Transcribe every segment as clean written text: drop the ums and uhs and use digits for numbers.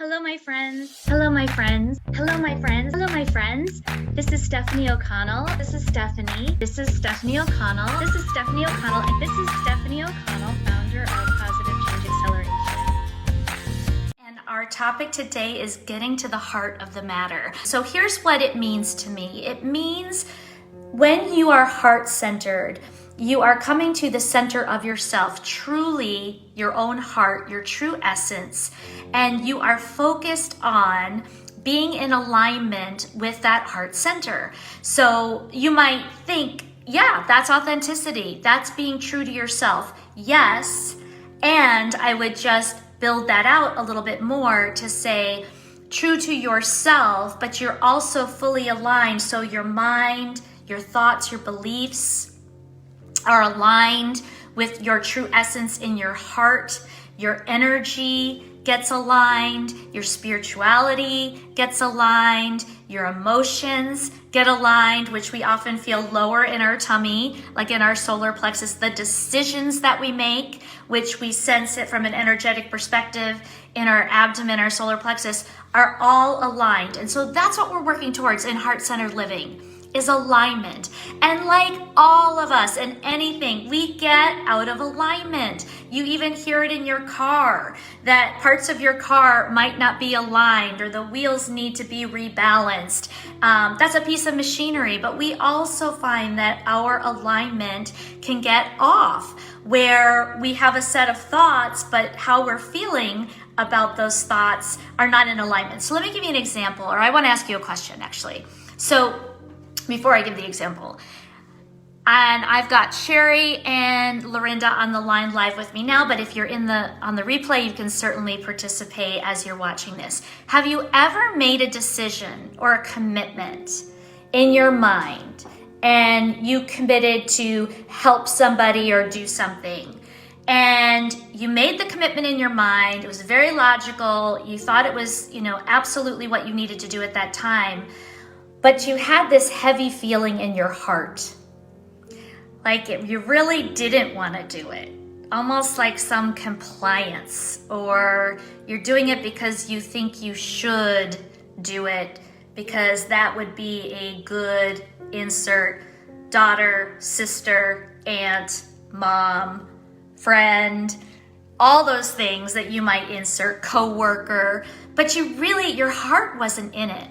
Hello, my friends. Hello, my friends. Hello, my friends. Hello, my friends. This is Stephanie O'Connell. This is Stephanie. This is Stephanie O'Connell. This is Stephanie O'Connell. And this is Stephanie O'Connell, founder of Positive Change Acceleration. And our topic today is getting to the heart of the matter. So here's what it means to me. It means when you are heart-centered, you are coming to the center of yourself, truly your own heart, your true essence, and you are focused on being in alignment with that heart center. So you might think, yeah, that's authenticity. That's being true to yourself. Yes. And I would just build that out a little bit more to say true to yourself, but you're also fully aligned. So your mind, your thoughts, your beliefs are aligned with your true essence in your heart. Your energy gets aligned, your spirituality gets aligned, your emotions get aligned, which we often feel lower in our tummy, like in our solar plexus. The decisions that we make, which we sense it from an energetic perspective in our abdomen, our solar plexus, are all aligned. And so that's what we're working towards in heart-centered living, is alignment. And like all of us and anything, we get out of alignment. You even hear it in your car, that parts of your car might not be aligned or the wheels need to be rebalanced. That's a piece of machinery, but we also find that our alignment can get off, where we have a set of thoughts, but how we're feeling about those thoughts are not in alignment. So let me give you an example, or I want to ask you a question actually. So before I give the example, and I've got Sherry and Lorinda on the line live with me now, but if you're on the replay, you can certainly participate as you're watching this. Have you ever made a decision or a commitment in your mind and you committed to help somebody or do something? And you made the commitment in your mind, it was very logical, you thought it was, absolutely what you needed to do at that time, but you had this heavy feeling in your heart, like you really didn't want to do it, almost like some compliance, or you're doing it because you think you should do it because that would be a good insert daughter, sister, aunt, mom, friend, all those things that you might insert, coworker, but your heart wasn't in it.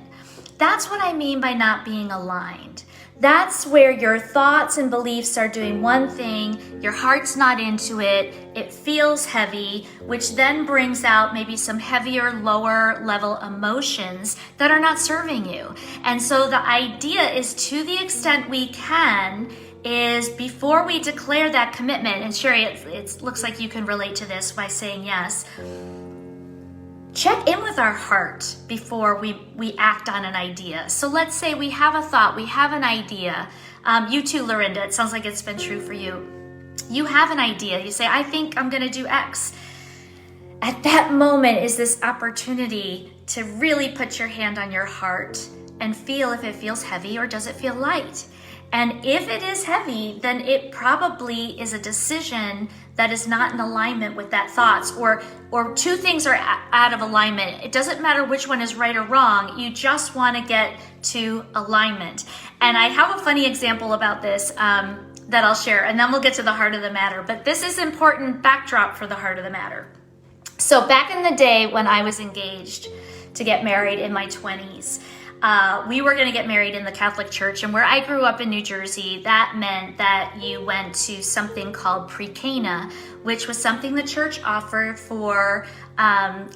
That's what I mean by not being aligned. That's where your thoughts and beliefs are doing one thing, your heart's not into it, it feels heavy, which then brings out maybe some heavier, lower level emotions that are not serving you. And so the idea is, to the extent we can, is before we declare that commitment, and Sherry, it looks like you can relate to this by saying yes, check in with our heart before we act on an idea. So let's say we have a thought, we have an idea. You too, Lorinda, it sounds like it's been true for you. You have an idea, you say, I think I'm gonna do X. At that moment is this opportunity to really put your hand on your heart and feel if it feels heavy or does it feel light. And if it is heavy, then it probably is a decision that is not in alignment with that thoughts, or two things are out of alignment. It doesn't matter which one is right or wrong. You just want to get to alignment. And I have a funny example about this that I'll share, and then we'll get to the heart of the matter. But this is important backdrop for the heart of the matter. So back in the day when I was engaged to get married in my 20s, we were going to get married in the Catholic Church, and where I grew up in New Jersey, that meant that you went to something called pre-Cana, which was something the church offered for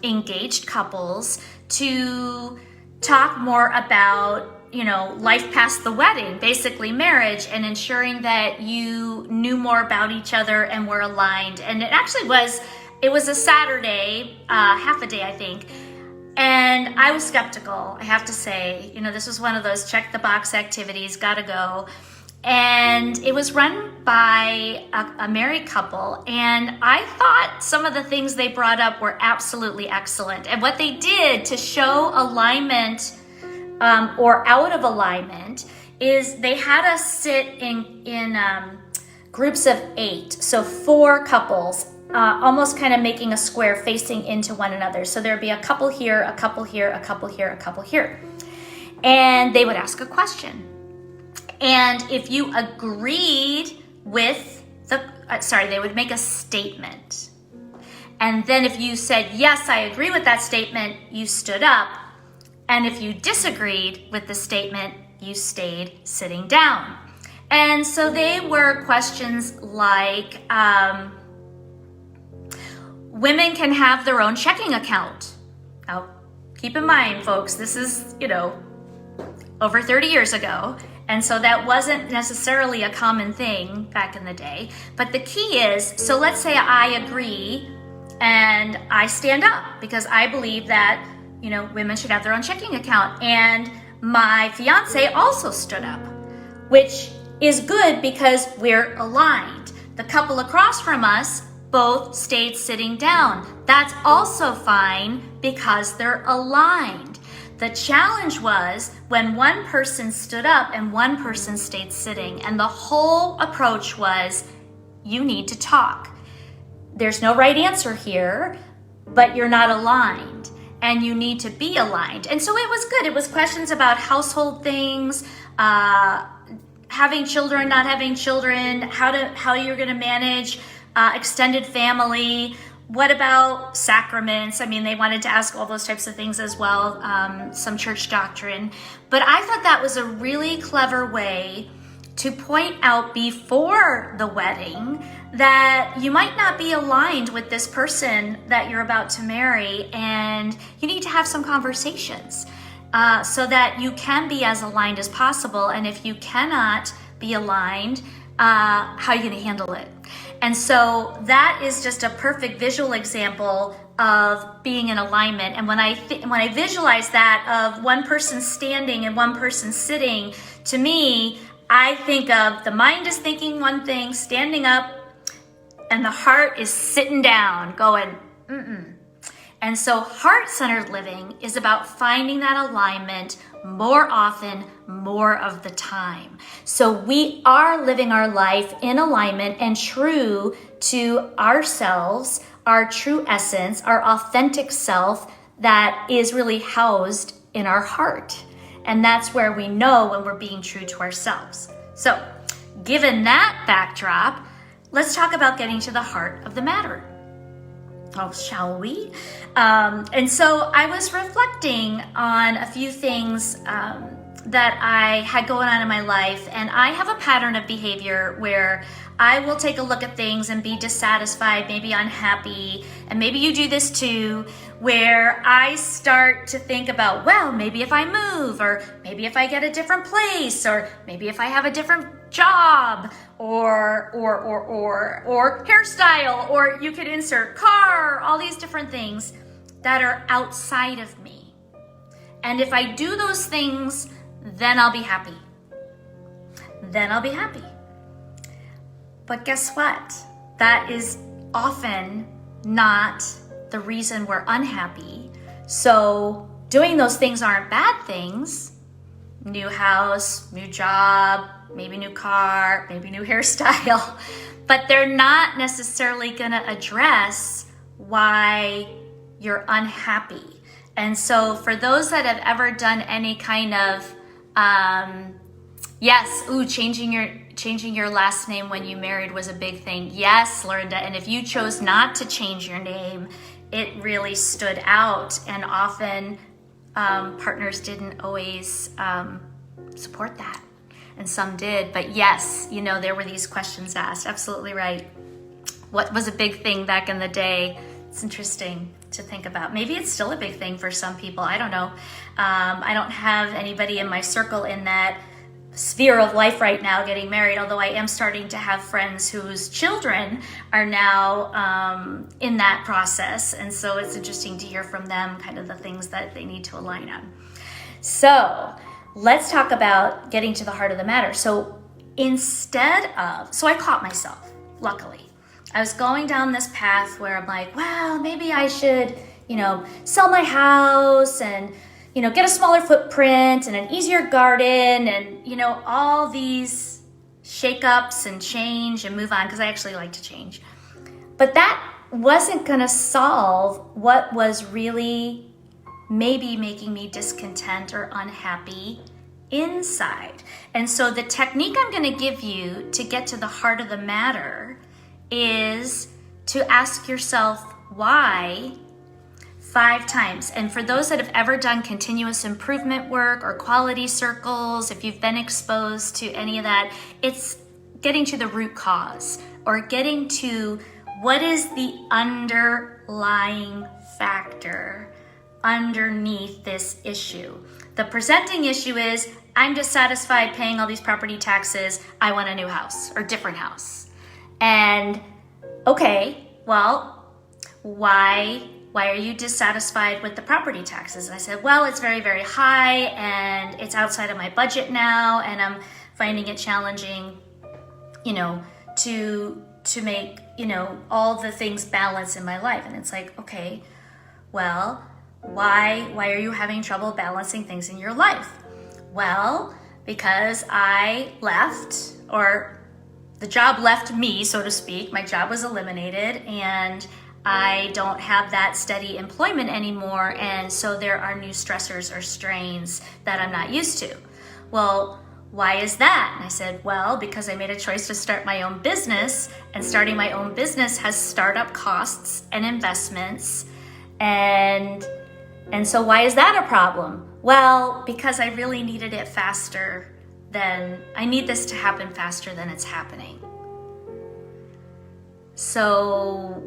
engaged couples to talk more about, life past the wedding, basically marriage, and ensuring that you knew more about each other and were aligned. And it was a Saturday, half a day, I think. And I was skeptical, I have to say. This was one of those check the box activities, gotta go. And it was run by a married couple. And I thought some of the things they brought up were absolutely excellent. And what they did to show alignment or out of alignment is they had us sit in groups of 8. So 4 couples almost kind of making a square facing into one another. So there'd be a couple here, a couple here, a couple here, a couple here. And they would ask a question. And if you agreed with they would make a statement. And then if you said, yes, I agree with that statement, you stood up. And if you disagreed with the statement, you stayed sitting down. And so they were questions like, women can have their own checking account. Now, keep in mind, folks, this is, over 30 years ago. And so that wasn't necessarily a common thing back in the day. But the key is, so let's say I agree and I stand up because I believe that, women should have their own checking account. And my fiance also stood up, which is good because we're aligned. The couple across from us both stayed sitting down. That's also fine because they're aligned. The challenge was when one person stood up and one person stayed sitting, and the whole approach was, you need to talk. There's no right answer here, but you're not aligned, and you need to be aligned. And so it was good. It was questions about household things, having children, not having children, how you're going to manage extended family. What about sacraments? I mean, they wanted to ask all those types of things as well, some church doctrine. But I thought that was a really clever way to point out before the wedding that you might not be aligned with this person that you're about to marry, and you need to have some conversations so that you can be as aligned as possible. And if you cannot be aligned, how are you going to handle it? And so that is just a perfect visual example of being in alignment. And when I visualize that of one person standing and one person sitting, to me, I think of the mind is thinking one thing, standing up, and the heart is sitting down, going, mm-mm. And so heart-centered living is about finding that alignment more often, more of the time. So we are living our life in alignment and true to ourselves, our true essence, our authentic self that is really housed in our heart. And that's where we know when we're being true to ourselves. So given that backdrop, let's talk about getting to the heart of the matter. Oh, shall we? And so I was reflecting on a few things that I had going on in my life, and I have a pattern of behavior where I will take a look at things and be dissatisfied, maybe unhappy, and maybe you do this too, where I start to think about, well, maybe if I move, or maybe if I get a different place, or maybe if I have a different job, or hairstyle, or you could insert car, all these different things that are outside of me. And if I do those things, then I'll be happy. Then I'll be happy. But guess what? That is often not the reason we're unhappy. So doing those things aren't bad things. New house, new job, maybe new car, maybe new hairstyle, but they're not necessarily going to address why you're unhappy. And so for those that have ever done any kind of, changing your last name when you married was a big thing. Yes, Lorinda. And if you chose not to change your name, it really stood out. And often partners didn't always support that. And some did. But yes, there were these questions asked. Absolutely right. What was a big thing back in the day? It's interesting to think about. Maybe it's still a big thing for some people. I don't know. I don't have anybody in my circle in that sphere of life right now getting married, although I am starting to have friends whose children are now in that process. And so it's interesting to hear from them kind of the things that they need to align on. So let's talk about getting to the heart of the matter. So I caught myself, luckily. I was going down this path where I'm like, well, maybe I should, sell my house and, get a smaller footprint and an easier garden and, all these shakeups and change and move on, because I actually like to change. But that wasn't going to solve what was really maybe making me discontent or unhappy inside. And so the technique I'm going to give you to get to the heart of the matter is to ask yourself why 5 times. And for those that have ever done continuous improvement work or quality circles, if you've been exposed to any of that, it's getting to the root cause or getting to what is the underlying factor underneath this issue. The presenting issue is, I'm dissatisfied paying all these property taxes. I want a new house or different house. And okay, well, why are you dissatisfied with the property taxes? And I said, well, it's very, very high and it's outside of my budget now. And I'm finding it challenging, to make, all the things balance in my life. And it's like, okay, well, why are you having trouble balancing things in your life? Well, because I left, or the job left me, so to speak. My job was eliminated and I don't have that steady employment anymore. And so there are new stressors or strains that I'm not used to. Well, why is that? And I said, well, because I made a choice to start my own business, and starting my own business has startup costs and investments. And so why is that a problem? Well, because I really needed it faster than, I need this to happen faster than it's happening. So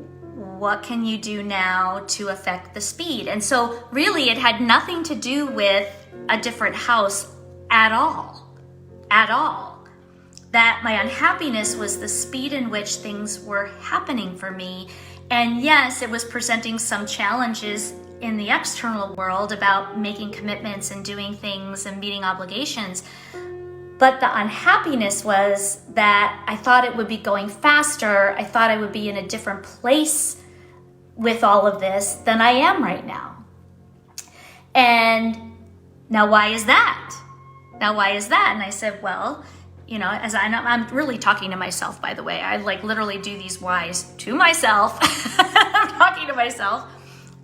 what can you do now to affect the speed? And so really it had nothing to do with a different house at all. That my unhappiness was the speed in which things were happening for me. And yes, it was presenting some challenges in the external world about making commitments and doing things and meeting obligations. But the unhappiness was that I thought it would be going faster. I thought I would be in a different place with all of this than I am right now. And now why is that? And I said, well, as I'm really talking to myself, by the way. I literally do these whys to myself. I'm talking to myself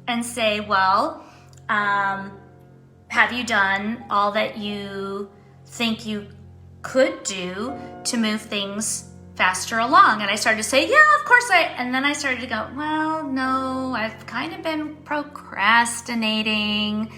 and say, well, have you done all that you think you could do to move things faster along? And I started to say, yeah, of course and then I started to go, well, no, I've kind of been procrastinating.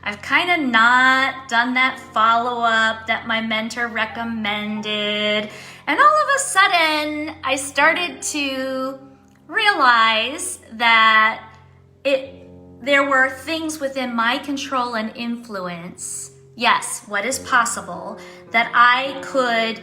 I've kind of not done that follow-up that my mentor recommended. And all of a sudden, I started to realize that there were things within my control and influence, yes, what is possible, that I could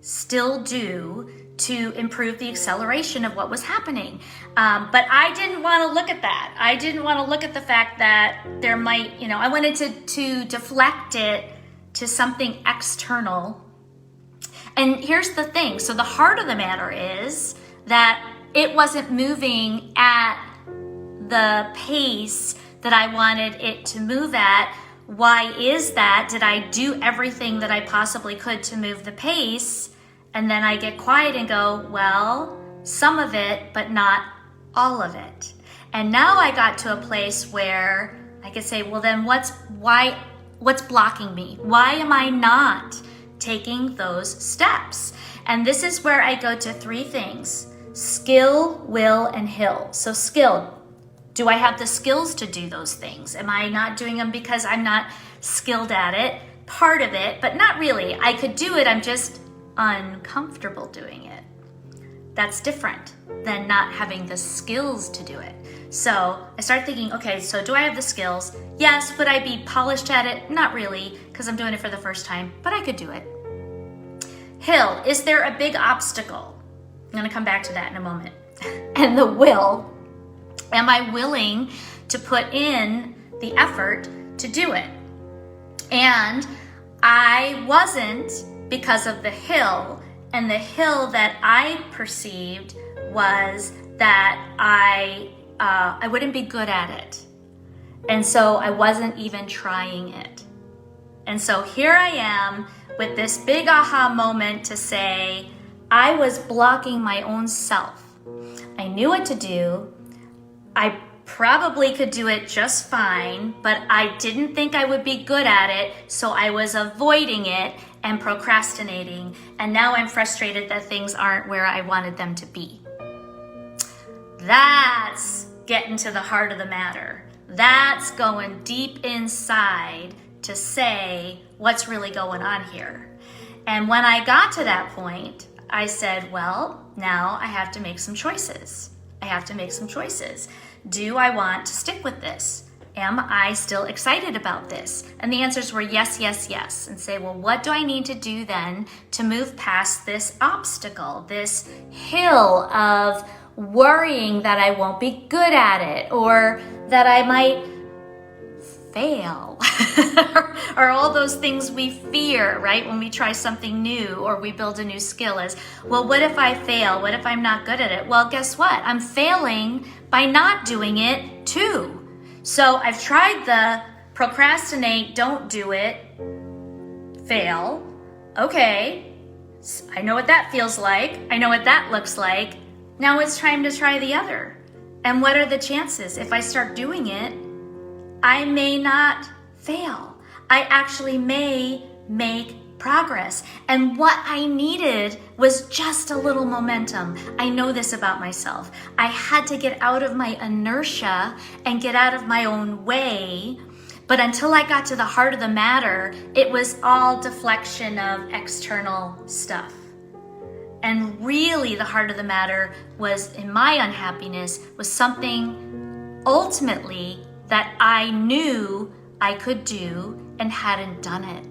still do to improve the acceleration of what was happening. But I didn't want to look at that. I didn't want to look at the fact that there might, I wanted to deflect it to something external. And here's the thing. So the heart of the matter is that it wasn't moving at the pace that I wanted it to move at. Why is that? Did I do everything that I possibly could to move the pace? And then I get quiet and go, well, some of it, but not all of it. And now I got to a place where I could say, well, then what's blocking me? Why am I not taking those steps? And this is where I go to 3 things: skill, will, and hill. So skill, do I have the skills to do those things? Am I not doing them because I'm not skilled at it? Part of it, but not really. I could do it, I'm just uncomfortable doing it. That's different than not having the skills to do it. So I started thinking, okay, so do I have the skills? Yes. Would I be polished at it? Not really, because I'm doing it for the first time, but I could do it. Hill, is there a big obstacle? I'm going to come back to that in a moment. And the will, am I willing to put in the effort to do it? And I wasn't, because of the hill. And the hill that I perceived was that I wouldn't be good at it. And so I wasn't even trying it. And so here I am with this big aha moment to say, I was blocking my own self. I knew what to do. I probably could do it just fine, but I didn't think I would be good at it, so I was avoiding it and procrastinating, and now I'm frustrated that things aren't where I wanted them to be. That's getting to the heart of the matter. That's going deep inside to say what's really going on here. And when I got to that point, I said, well, now I have to make some choices. Do I want to stick with this? Am I still excited about this? And the answers were yes, yes, yes. And say, well, what do I need to do then to move past this obstacle, this hill of worrying that I won't be good at it, or that I might fail, or all those things we fear, right? When we try something new or we build a new skill is, well, what if I fail? What if I'm not good at it? Well, guess what? I'm failing by not doing it too. So I've tried the procrastinate, don't do it, fail. Okay, I know what that feels like. I know what that looks like. Now it's time to try the other. And what are the chances? If I start doing it, I may not fail. I actually may make progress. And what I needed was just a little momentum. I know this about myself. I had to get out of my inertia and get out of my own way. But until I got to the heart of the matter, it was all deflection of external stuff. And really the heart of the matter was, in my unhappiness, was something ultimately that I knew I could do and hadn't done it.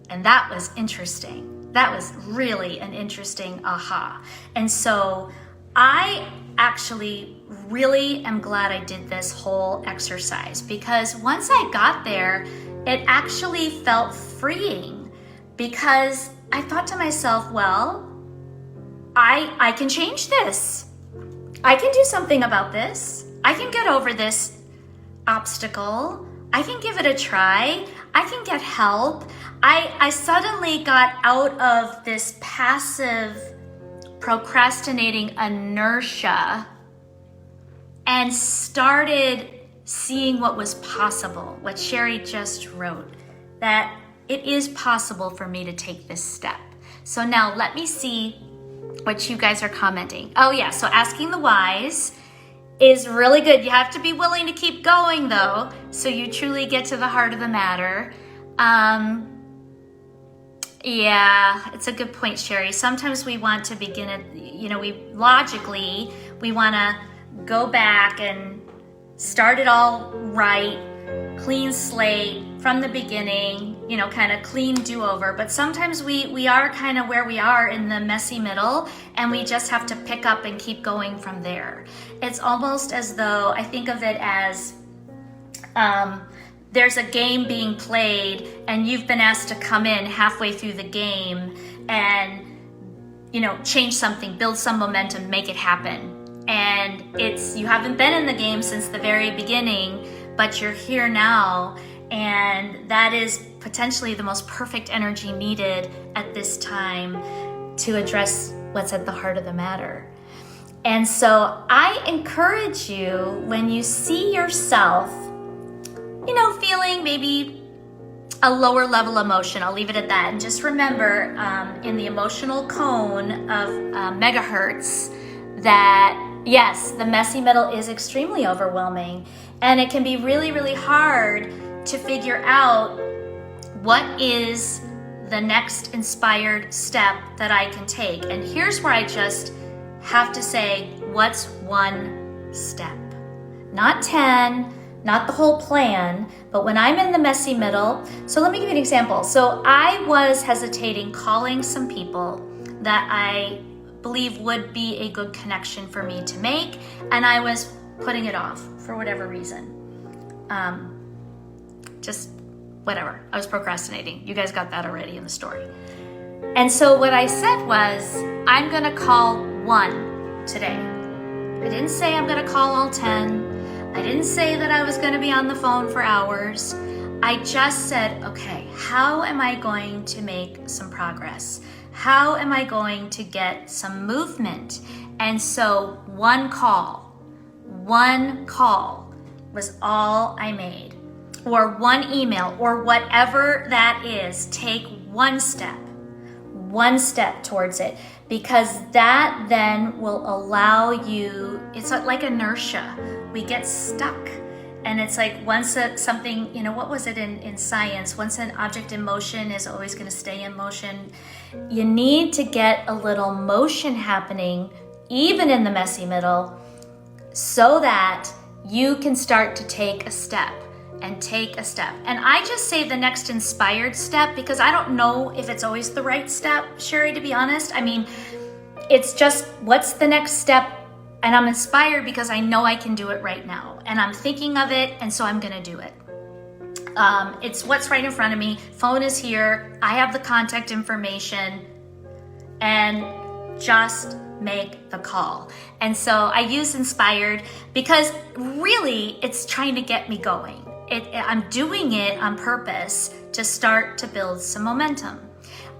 And that was interesting. That was really an interesting aha. And so I actually really am glad I did this whole exercise, because once I got there, it actually felt freeing, because I thought to myself, well, I can change this. I can do something about this. I can get over this obstacle. I can give it a try. I can get help. I suddenly got out of this passive procrastinating inertia and started seeing what was possible, what Sherry just wrote, that it is possible for me to take this step. So now let me see what you guys are commenting. Oh yeah, so asking the whys is really good. You have to be willing to keep going though, so you truly get to the heart of the matter. Yeah, it's a good point, Sherry. Sometimes we want to begin at, we want to go back and start it all right, clean slate from the beginning, kind of clean do-over. But sometimes we are kind of where we are in the messy middle, and we just have to pick up and keep going from there. It's almost as though I think of it as there's a game being played and you've been asked to come in halfway through the game and, change something, build some momentum, make it happen. And you haven't been in the game since the very beginning, but you're here now. And that is potentially the most perfect energy needed at this time to address what's at the heart of the matter. And so I encourage you, when you see yourself, feeling maybe a lower level emotion, I'll leave it at that. And just remember, in the emotional cone of megahertz, that yes, the messy middle is extremely overwhelming, and it can be really, really hard to figure out what is the next inspired step that I can take. And here's where I just have to say, what's one step? Not 10, not the whole plan, but when I'm in the messy middle. So let me give you an example. So I was hesitating calling some people that I believe would be a good connection for me to make, and I was putting it off for whatever reason. Just whatever. I was procrastinating. You guys got that already in the story. And so what I said was, I'm gonna call one today. I didn't say I'm gonna call all 10. I didn't say that I was gonna be on the phone for hours. I just said, okay, how am I going to make some progress? How am I going to get some movement? And so one call was all I made, or one email, or whatever that is. Take one step towards it, because that then will allow you, it's like inertia. We get stuck. And it's like once something, what was it in science? Once an object in motion is always going to stay in motion. You need to get a little motion happening, even in the messy middle, so that you can start to take a step. And I just say the next inspired step, because I don't know if it's always the right step, Sherry, to be honest. I mean, it's just, what's the next step? And I'm inspired because I know I can do it right now. And I'm thinking of it, and so I'm going to do it. It's what's right in front of me. Phone is here. I have the contact information. And just make the call. And so I use inspired because really it's trying to get me going. I'm doing it on purpose to start to build some momentum.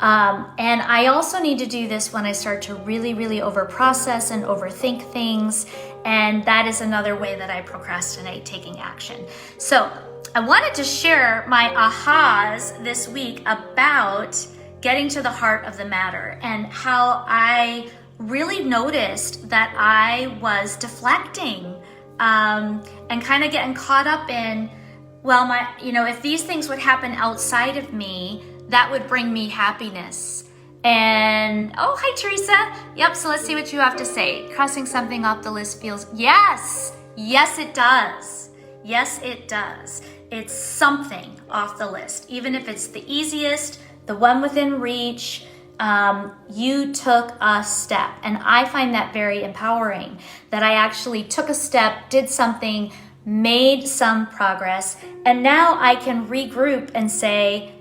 And I also need to do this when I start to really, really overprocess and overthink things. And that is another way that I procrastinate taking action. So I wanted to share my ahas this week about getting to the heart of the matter, and how I really noticed that I was deflecting and kind of getting caught up in, well, if these things would happen outside of me, that would bring me happiness. And, oh, hi, Teresa. Yep, so let's see what you have to say. Crossing something off the list feels, yes, it does. Yes, it does. It's something off the list. Even if it's the easiest, the one within reach, you took a step. And I find that very empowering, that I actually took a step, did something, made some progress, and now I can regroup and say,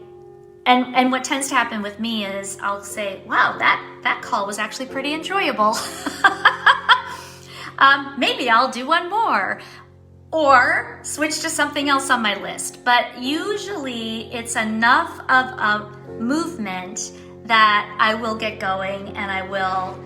and what tends to happen with me is I'll say, wow, that call was actually pretty enjoyable. Maybe I'll do one more, or switch to something else on my list. But usually it's enough of a movement that I will get going, and I will,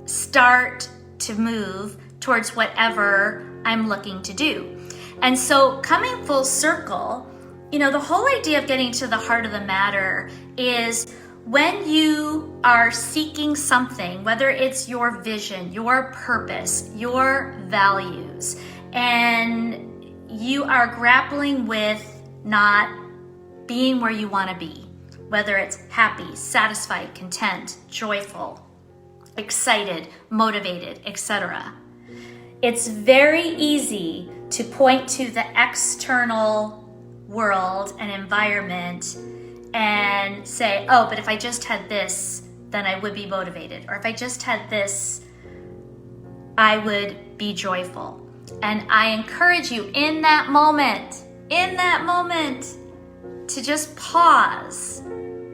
start to move towards whatever I'm looking to do. And so coming full circle, the whole idea of getting to the heart of the matter is when you are seeking something, whether it's your vision, your purpose, your values, and you are grappling with not being where you want to be, whether it's happy, satisfied, content, joyful, excited, motivated, etc. It's very easy to point to the external world and environment and say, oh, but if I just had this, then I would be motivated. Or if I just had this, I would be joyful. And I encourage you in that moment, to just pause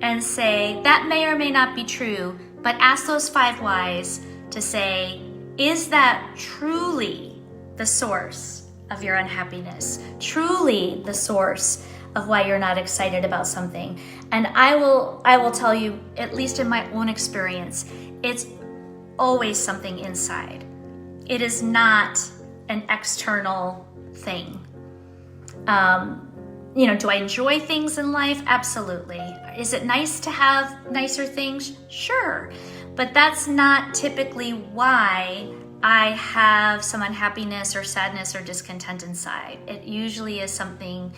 and say, that may or may not be true, but ask those 5 whys to say, is that truly the source of your unhappiness, truly the source of why you're not excited about something? And I will tell you, at least in my own experience, it's always something inside. It is not an external thing. Do I enjoy things in life? Absolutely. Is it nice to have nicer things? Sure. But that's not typically why I have some unhappiness or sadness or discontent inside. It usually is something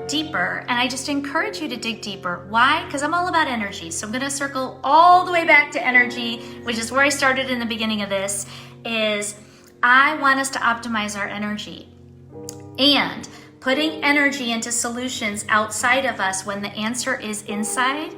deeper, and I just encourage you to dig deeper. Why? Because I'm all about energy. So I'm going to circle all the way back to energy, which is where I started in the beginning of this, is I want us to optimize our energy. And putting energy into solutions outside of us when the answer is inside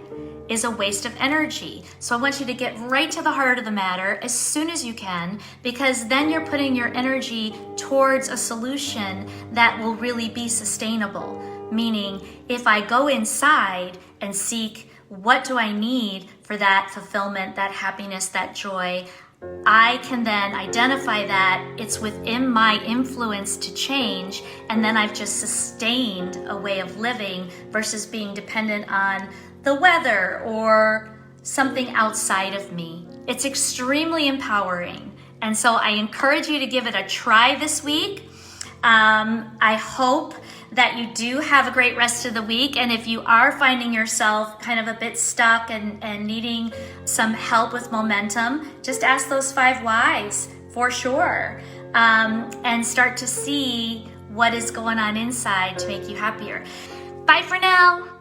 is a waste of energy. So I want you to get right to the heart of the matter as soon as you can, because then you're putting your energy towards a solution that will really be sustainable. Meaning, if I go inside and seek, what do I need for that fulfillment, that happiness, that joy, I can then identify that it's within my influence to change, and then I've just sustained a way of living versus being dependent on the weather or something outside of me. It's extremely empowering. And so I encourage you to give it a try this week. I hope that you do have a great rest of the week. And if you are finding yourself kind of a bit stuck and needing some help with momentum, just ask those 5 whys for sure. And start to see what is going on inside to make you happier. Bye for now.